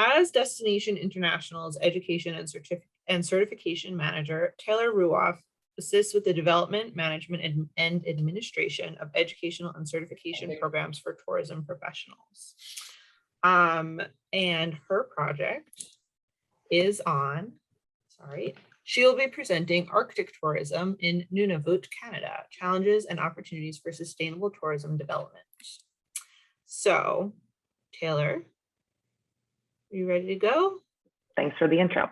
As Destination International's Education and Certification Manager, Taylor Ruoff assists with the development, management, and administration of educational and certification programs for tourism professionals. And her project is on, she will be presenting Arctic tourism in Nunavut, Canada, challenges and opportunities for sustainable tourism development. So, Taylor, are you ready to go? Thanks for the intro.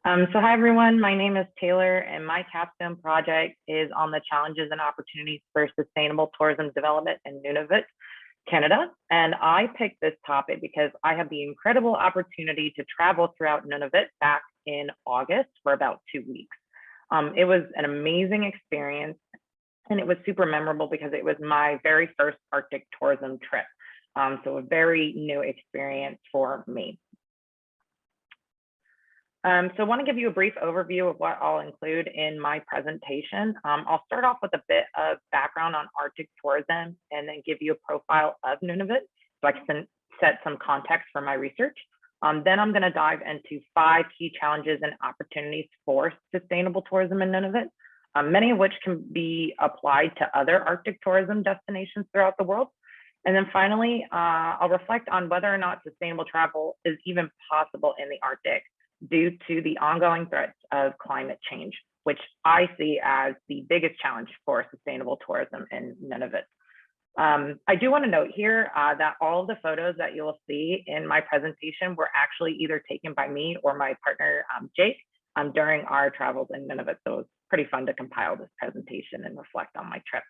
So hi, everyone. My name is Taylor, and my capstone project is on the challenges and opportunities for sustainable tourism development in Nunavut, Canada. And I picked this topic because I had the incredible opportunity to travel throughout Nunavut back in August for about 2 weeks. It was an amazing experience, and it was super memorable because it was my very first Arctic tourism trip. So a very new experience for me. So I want to give you a brief overview of what I'll include in my presentation. I'll start off with a bit of background on Arctic tourism and then give you a profile of Nunavut so I can set some context for my research. Then I'm going to dive into 5 key challenges and opportunities for sustainable tourism in Nunavut, many of which can be applied to other Arctic tourism destinations throughout the world. And then finally, I'll reflect on whether or not sustainable travel is even possible in the Arctic due to the ongoing threats of climate change, which I see as the biggest challenge for sustainable tourism in Nunavut. I do want to note here that all of the photos that you'll see in my presentation were actually either taken by me or my partner, Jake, during our travels in Nunavut. So it was pretty fun to compile this presentation and reflect on my trip.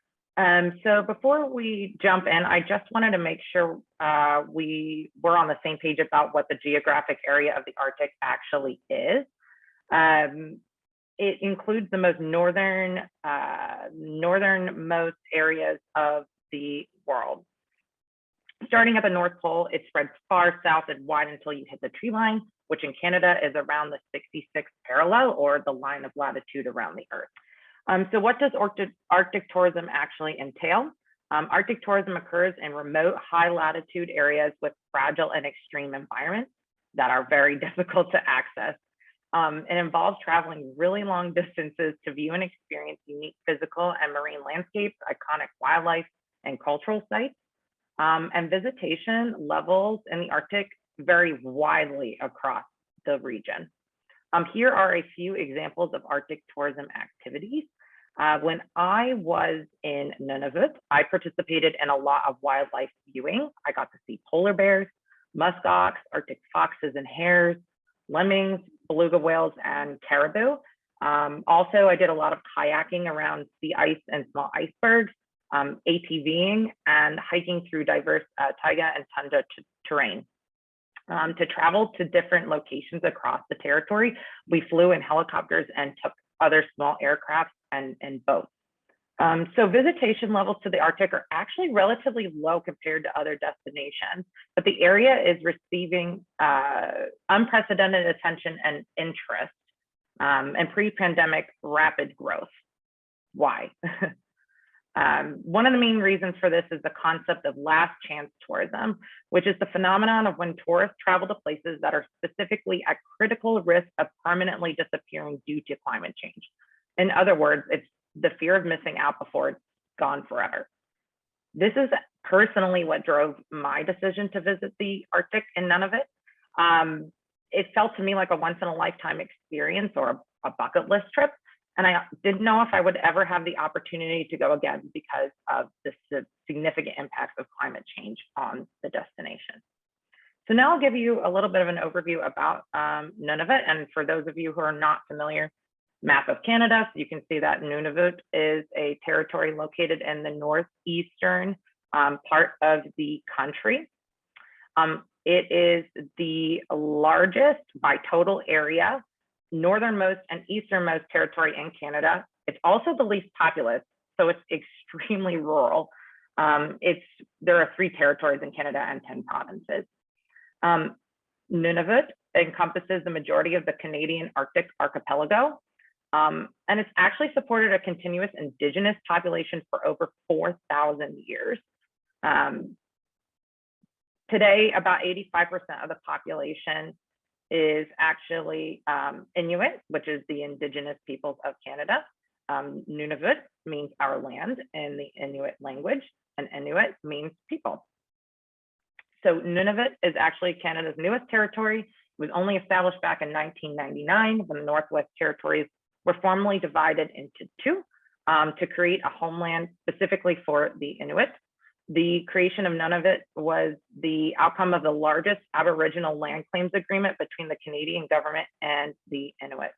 So before we jump in, I just wanted to make sure we were on the same page about what the geographic area of the Arctic actually is. It includes the most northernmost areas of the world. Starting at the North Pole, it spreads far south and wide until you hit the tree line, which in Canada is around the 66th parallel, or the line of latitude around the Earth. So what does Arctic tourism actually entail? Arctic tourism occurs in remote, high latitude areas with fragile and extreme environments that are very difficult to access. It involves traveling really long distances to view and experience unique physical and marine landscapes, iconic wildlife, and cultural sites. And visitation levels in the Arctic vary widely across the region. Here are a few examples of Arctic tourism activities. When I was in Nunavut, I participated in a lot of wildlife viewing. I got to see polar bears, muskox, Arctic foxes and hares, lemmings, beluga whales, and caribou. Also, I did a lot of kayaking around sea ice and small icebergs, ATVing, and hiking through diverse taiga and tundra terrain. To travel to different locations across the territory, we flew in helicopters and took other small aircraft and boats. So visitation levels to the Arctic are actually relatively low compared to other destinations, but the area is receiving unprecedented attention and interest and pre-pandemic rapid growth. Why? One of the main reasons for this is the concept of last chance tourism, which is the phenomenon of when tourists travel to places that are specifically at critical risk of permanently disappearing due to climate change. In other words, it's the fear of missing out before it's gone forever. This is personally what drove my decision to visit the Arctic in Nunavut. It felt to me like a once in a lifetime experience or a bucket list trip. And I didn't know if I would ever have the opportunity to go again because of the significant impacts of climate change on the destination. So now I'll give you a little bit of an overview about Nunavut. And for those of you who are not familiar, map of Canada, so you can see that Nunavut is a territory located in the northeastern part of the country. It is the largest by total area, northernmost and easternmost territory in Canada. It's also the least populous, so it's extremely rural. There are 3 territories in Canada and 10 provinces. Nunavut encompasses the majority of the Canadian Arctic archipelago, and it's actually supported a continuous Indigenous population for over 4,000 years. Today, about 85% of the population is actually Inuit, which is the indigenous peoples of Canada. Nunavut means our land in the Inuit language, and Inuit means people. So Nunavut is actually Canada's newest territory. It was only established back in 1999 when the Northwest Territories were formally divided into two to create a homeland specifically for the Inuit. The creation of Nunavut was the outcome of the largest Aboriginal land claims agreement between the Canadian government and the Inuit.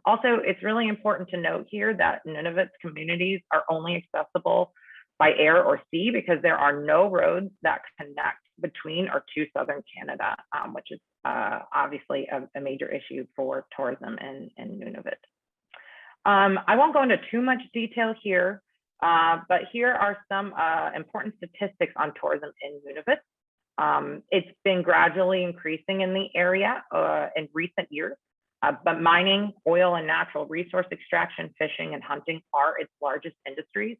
Also, it's really important to note here that Nunavut's communities are only accessible by air or sea because there are no roads that connect between or to southern Canada, which is obviously a major issue for tourism in Nunavut. I won't go into too much detail here, but here are some important statistics on tourism in Nunavut. It's been gradually increasing in the area in recent years, but mining, oil and natural resource extraction, fishing and hunting are its largest industries.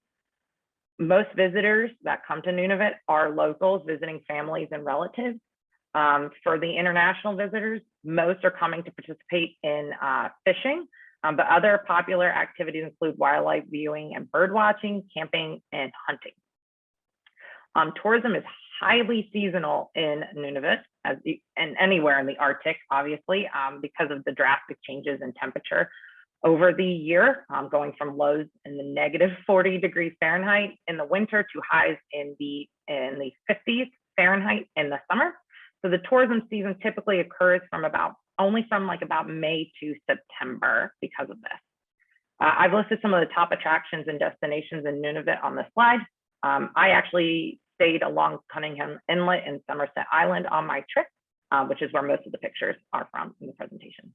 Most visitors that come to Nunavut are locals visiting families and relatives. For the international visitors, most are coming to participate in fishing, but other popular activities include wildlife viewing and bird watching, camping, and hunting. Tourism is highly seasonal in Nunavut, and anywhere in the Arctic, obviously, because of the drastic changes in temperature over the year, going from lows in the negative 40 degrees Fahrenheit in the winter to highs in the 50s Fahrenheit in the summer. So the tourism season typically occurs from about May to September because of this. I've listed some of the top attractions and destinations in Nunavut on this slide. I actually stayed along Cunningham Inlet and Somerset Island on my trip, which is where most of the pictures are from in the presentation.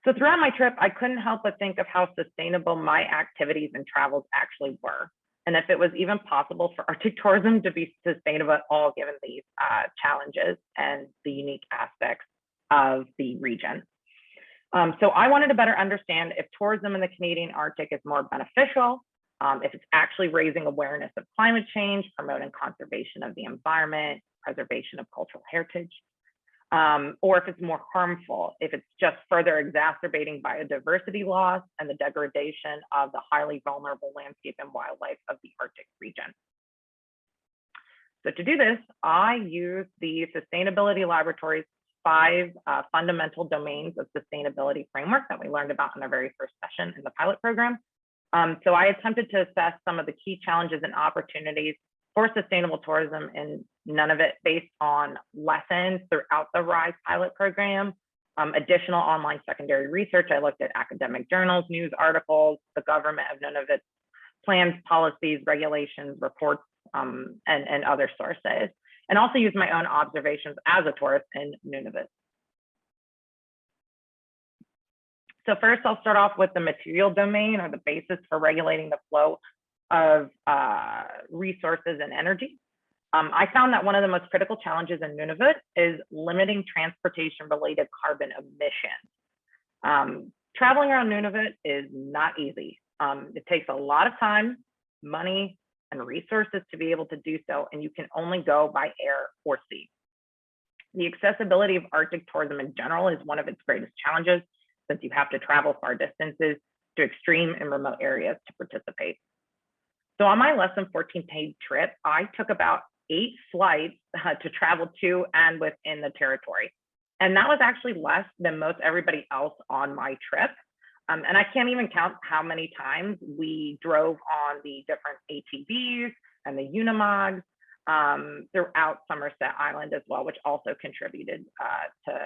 So throughout my trip, I couldn't help but think of how sustainable my activities and travels actually were, and if it was even possible for Arctic tourism to be sustainable at all, given these challenges and the unique aspects of the region. So I wanted to better understand if tourism in the Canadian Arctic is more beneficial, if it's actually raising awareness of climate change, promoting conservation of the environment, preservation of cultural heritage, or if it's more harmful, if it's just further exacerbating biodiversity loss and the degradation of the highly vulnerable landscape and wildlife of the Arctic region. So to do this, I use the Sustainability Laboratory's 5 fundamental domains of sustainability framework that we learned about in our very first session in the pilot program. So I attempted to assess some of the key challenges and opportunities for sustainable tourism in Nunavut based on lessons throughout the RISE pilot program, additional online secondary research. I looked at academic journals, news articles, the government of Nunavut plans, policies, regulations, reports, and other sources, and also used my own observations as a tourist in Nunavut. So first, I'll start off with the material domain, or the basis for regulating the flow of resources and energy. I found that one of the most critical challenges in Nunavut is limiting transportation-related carbon emissions. Traveling around Nunavut is not easy. It takes a lot of time, money, and resources to be able to do so, and you can only go by air or sea. The accessibility of Arctic tourism in general is one of its greatest challenges, since you have to travel far distances to extreme and remote areas to participate. So on my less than 14-page trip, I took about 8 flights to travel to and within the territory. And that was actually less than most everybody else on my trip. And I can't even count how many times we drove on the different ATVs and the Unimogs throughout Somerset Island as well, which also contributed to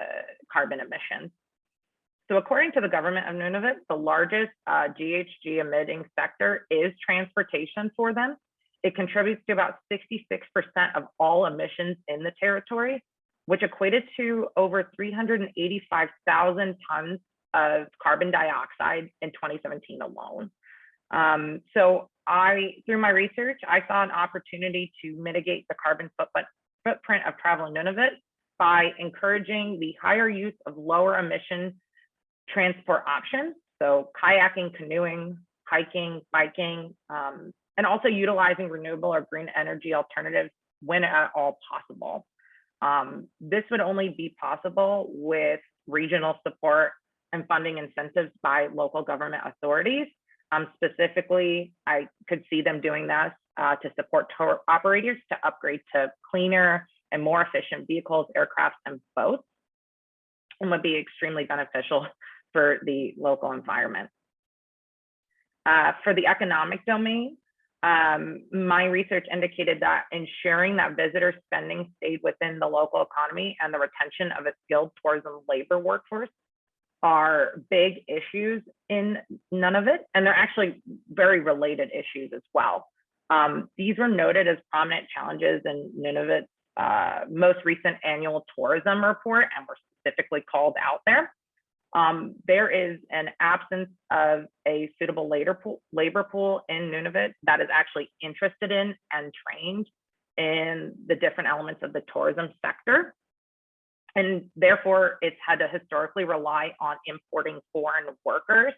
carbon emissions. So according to the government of Nunavut, the largest GHG emitting sector is transportation for them. It contributes to about 66% of all emissions in the territory, which equated to over 385,000 tons of carbon dioxide in 2017 alone. So through my research, I saw an opportunity to mitigate the carbon footprint of travel in Nunavut by encouraging the higher use of lower emission transport options, so kayaking, canoeing, hiking, biking, and also utilizing renewable or green energy alternatives when at all possible. This would only be possible with regional support and funding incentives by local government authorities. Specifically, I could see them doing this to support tour operators to upgrade to cleaner and more efficient vehicles, aircraft, and boats, and would be extremely beneficial for the local environment. For the economic domain, my research indicated that ensuring that visitor spending stayed within the local economy and the retention of a skilled tourism labor workforce are big issues in Nunavut, and they're actually very related issues as well. These were noted as prominent challenges in Nunavut's most recent annual tourism report and were specifically called out there. There is an absence of a suitable labor pool in Nunavut that is actually interested in and trained in the different elements of the tourism sector. And therefore, it's had to historically rely on importing foreign workers,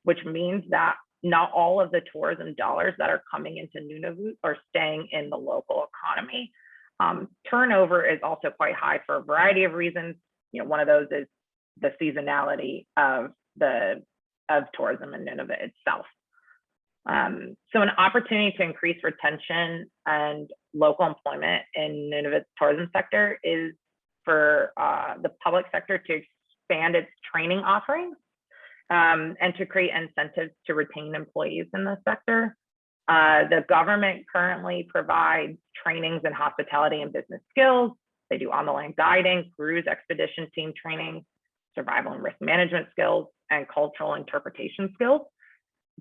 which means that not all of the tourism dollars that are coming into Nunavut are staying in the local economy. Turnover is also quite high for a variety of reasons. One of those is the seasonality of tourism in Nunavut itself. So an opportunity to increase retention and local employment in Nunavut's tourism sector is for the public sector to expand its training offerings and to create incentives to retain employees in the sector. The government currently provides trainings in hospitality and business skills. They do on-the-land guiding, cruise expedition team training, survival and risk management skills, and cultural interpretation skills.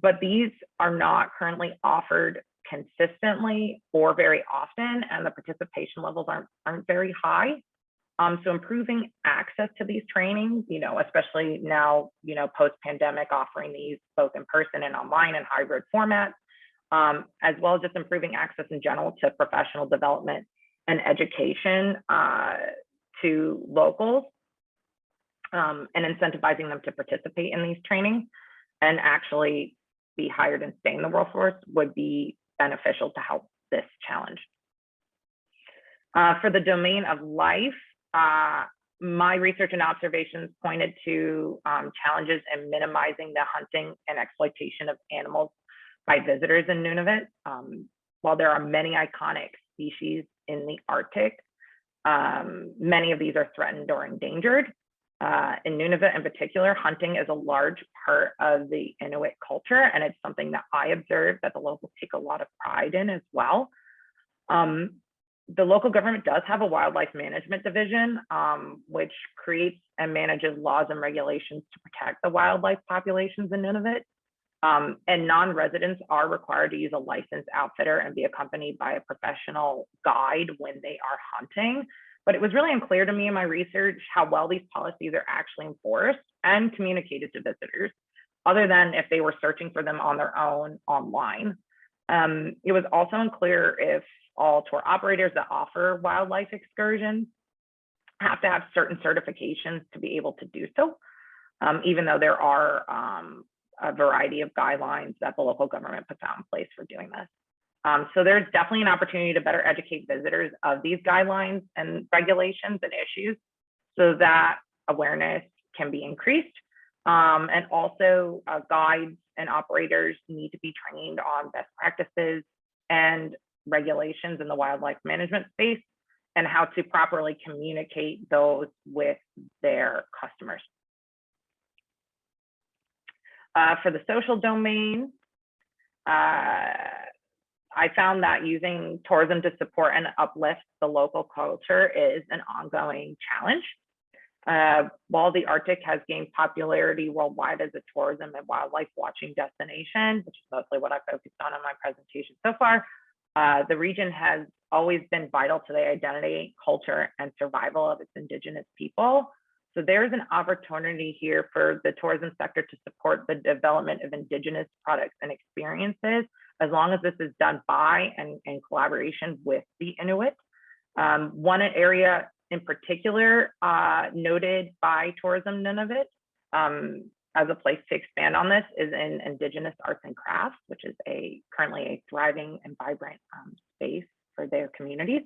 But these are not currently offered consistently or very often, and the participation levels aren't very high. So improving access to these trainings, especially now, post-pandemic, offering these both in person and online and hybrid formats, as well as just improving access in general to professional development and education to locals, and incentivizing them to participate in these trainings and actually be hired and stay in the workforce would be beneficial to help this challenge. For the domain of life, my research and observations pointed to challenges in minimizing the hunting and exploitation of animals by visitors in Nunavut. While there are many iconic species in the Arctic, many of these are threatened or endangered. In Nunavut in particular, hunting is a large part of the Inuit culture, and it's something that I observed that the locals take a lot of pride in as well. The local government does have a wildlife management division, which creates and manages laws and regulations to protect the wildlife populations in Nunavut. And non-residents are required to use a licensed outfitter and be accompanied by a professional guide when they are hunting. But it was really unclear to me in my research how well these policies are actually enforced and communicated to visitors, other than if they were searching for them on their own online. It was also unclear if all tour operators that offer wildlife excursions have to have certain certifications to be able to do so, even though there are a variety of guidelines that the local government puts out in place for doing this. So there's definitely an opportunity to better educate visitors of these guidelines and regulations and issues so that awareness can be increased. And also guides and operators need to be trained on best practices and regulations in the wildlife management space and how to properly communicate those with their customers. For the social domain, I found that using tourism to support and uplift the local culture is an ongoing challenge. While the Arctic has gained popularity worldwide as a tourism and wildlife watching destination, which is mostly what I focused on in my presentation so far, the region has always been vital to the identity, culture, and survival of its Indigenous people. So there's an opportunity here for the tourism sector to support the development of Indigenous products and experiences, as long as this is done by and in collaboration with the Inuit. One area in particular noted by Tourism Nunavut as a place to expand on this is in Indigenous arts and crafts, which is currently a thriving and vibrant space for their communities.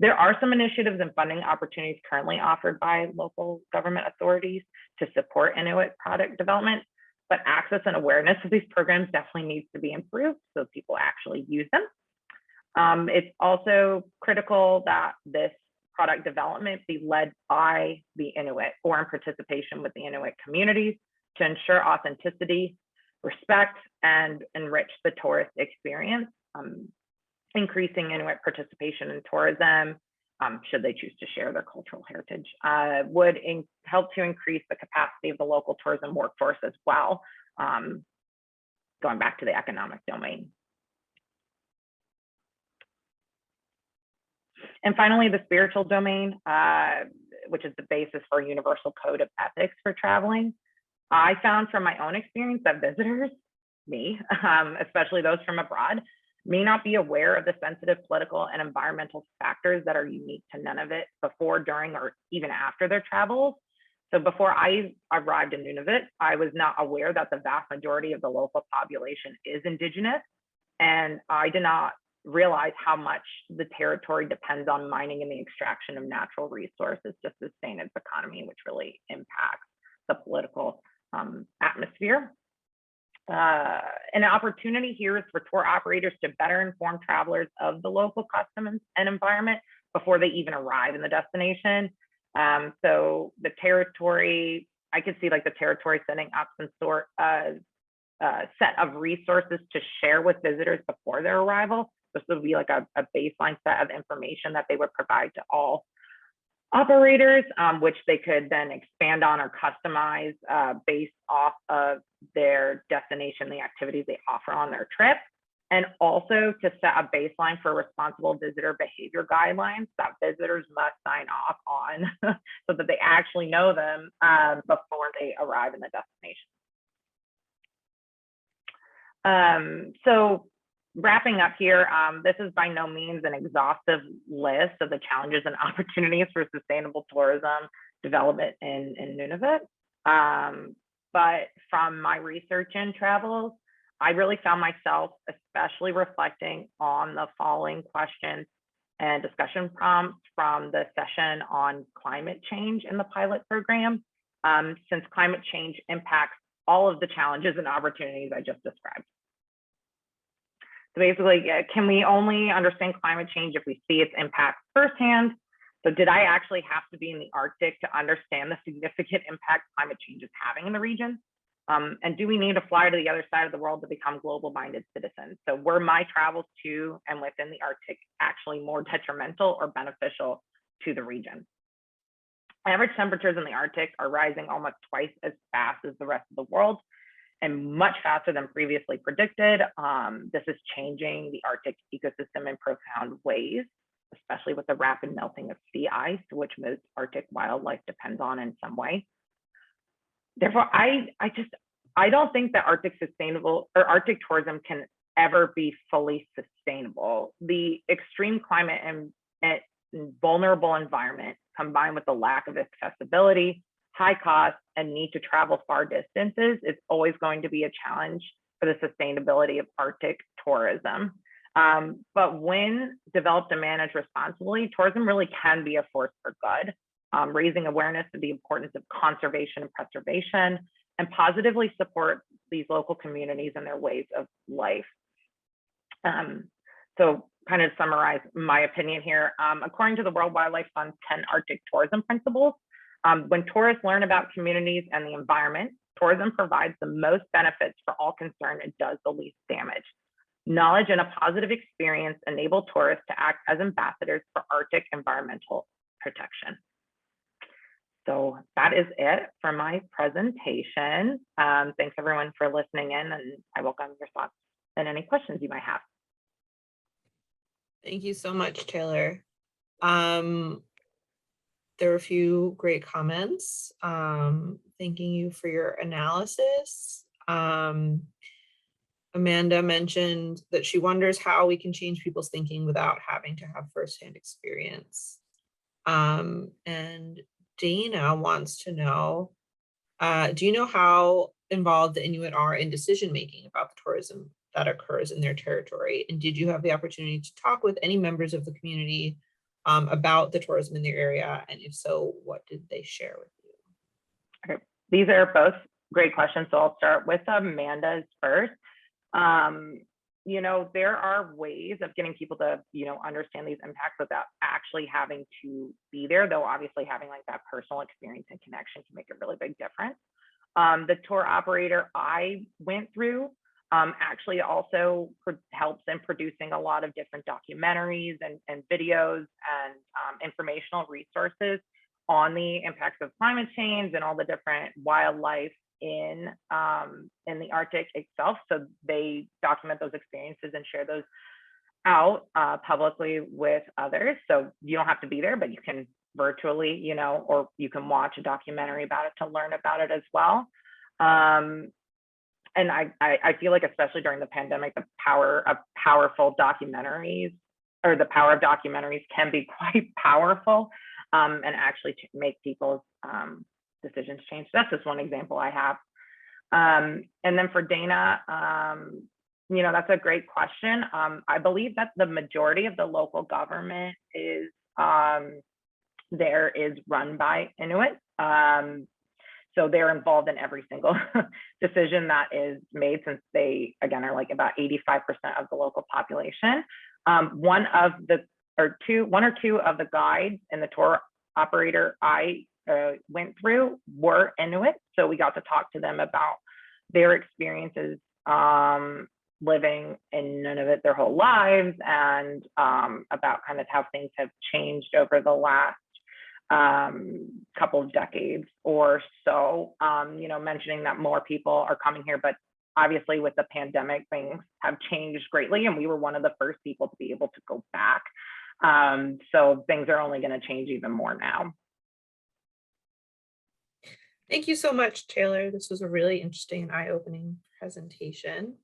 There are some initiatives and funding opportunities currently offered by local government authorities to support Inuit product development, but access and awareness of these programs definitely needs to be improved so people actually use them. It's also critical that this product development be led by the Inuit or in participation with the Inuit communities to ensure authenticity, respect, and enrich the tourist experience. Increasing Inuit participation in tourism, should they choose to share their cultural heritage, would help to increase the capacity of the local tourism workforce as well, going back to the economic domain. And finally, the spiritual domain, which is the basis for a universal code of ethics for traveling. I found from my own experience that visitors, me, especially those from abroad, may not be aware of the sensitive political and environmental factors that are unique to Nunavut before, during, or even after their travels. So before I arrived in Nunavut, I was not aware that the vast majority of the local population is Indigenous, and I did not realize how much the territory depends on mining and the extraction of natural resources to sustain its economy, which really impacts the political atmosphere. An opportunity here is for tour operators to better inform travelers of the local customs and environment before they even arrive in the destination. So the territory, I could see like the territory setting up some sort of set of resources to share with visitors before their arrival. This would be like a baseline set of information that they would provide to all operators, which they could then expand on or customize based off of their destination, the activities they offer on their trip, and also to set a baseline for responsible visitor behavior guidelines that visitors must sign off on so that they actually know them before they arrive in the destination. So wrapping up here, this is by no means an exhaustive list of the challenges and opportunities for sustainable tourism development in Nunavut. But from my research and travels, I really found myself especially reflecting on the following questions and discussion prompts from the session on climate change in the pilot program, since climate change impacts all of the challenges and opportunities I just described. So basically, can we only understand climate change if we see its impacts firsthand? So did I actually have to be in the Arctic to understand the significant impact climate change is having in the region? And do we need to fly to the other side of the world to become global-minded citizens? So were my travels to and within the Arctic actually more detrimental or beneficial to the region? Average temperatures in the Arctic are rising almost twice as fast as the rest of the world, and much faster than previously predicted. This is changing the Arctic ecosystem in profound ways, especially with the rapid melting of sea ice, which most Arctic wildlife depends on in some way. Therefore, I don't think that Arctic tourism can ever be fully sustainable. The extreme climate and vulnerable environment, combined with the lack of accessibility, high cost, and need to travel far distances, is always going to be a challenge for the sustainability of Arctic tourism. But when developed and managed responsibly, tourism really can be a force for good, raising awareness of the importance of conservation and preservation, and positively support these local communities and their ways of life. So kind of summarize my opinion here. According to the World Wildlife Fund's 10 Arctic tourism principles, when tourists learn about communities and the environment, tourism provides the most benefits for all concerned and does the least damage. Knowledge and a positive experience enable tourists to act as ambassadors for Arctic environmental protection. So that is it for my presentation. Thanks everyone for listening in, and I welcome your thoughts and any questions you might have. Thank you so much, Taylor. There were a few great comments. Thanking you for your analysis. Amanda mentioned that she wonders how we can change people's thinking without having to have firsthand experience. And Dana wants to know, do you know how involved the Inuit are in decision-making about the tourism that occurs in their territory? And did you have the opportunity to talk with any members of the community about the tourism in their area? And if so, what did they share with you? Okay. These are both great questions. So I'll start with Amanda's first. You know, there are ways of getting people to, you know, understand these impacts without actually having to be there, though obviously having like that personal experience and connection can make a really big difference. The tour operator I went through actually also helps in producing a lot of different documentaries and videos and informational resources on the impacts of climate change and all the different wildlife in the Arctic itself. So they document those experiences and share those out publicly with others. So you don't have to be there, but you can virtually, you know, or you can watch a documentary about it to learn about it as well. And I feel like, especially during the pandemic, the power of powerful documentaries, or the power of documentaries, can be quite powerful and actually make people's decisions change. That's just one example I have. And then for Dana, you know, that's a great question. I believe that the majority of the local government is run by Inuit. So they're involved in every single decision that is made, since they, again, are like about 85% of the local population. One or two of the guides and the tour operator I went through were Inuit. So we got to talk to them about their experiences living in Nunavut their whole lives, and about kind of how things have changed over the last couple of decades or so. You know, mentioning that more people are coming here, but obviously with the pandemic, things have changed greatly, and we were one of the first people to be able to go back. So things are only going to change even more now. Thank you so much, Taylor. This was a really interesting and eye-opening presentation.